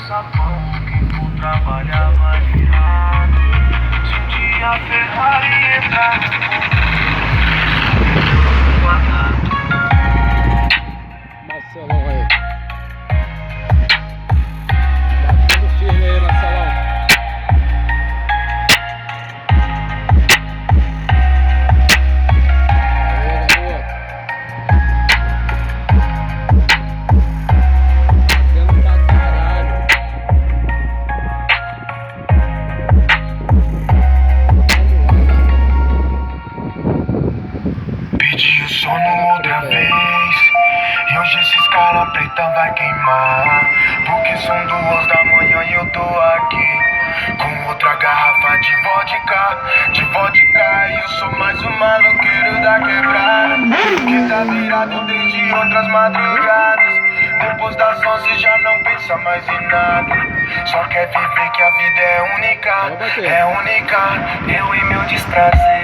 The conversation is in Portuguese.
sapão, quem for trabalhar vai virar. Se um dia a Ferrari entrar no quadrado. Marcelão aí. Batendo firme aí, Marcelão. Pedi o sono outra vez, e hoje esses cara preta vai queimar. Porque são 2 da manhã e eu tô aqui com outra garrafa de vodka. E eu sou mais um maloqueiro da quebrada, que tá virado desde outras madrugadas. Depois das 11 já não pensa mais em nada, só quer viver que a vida é única, eu e meu desprazer.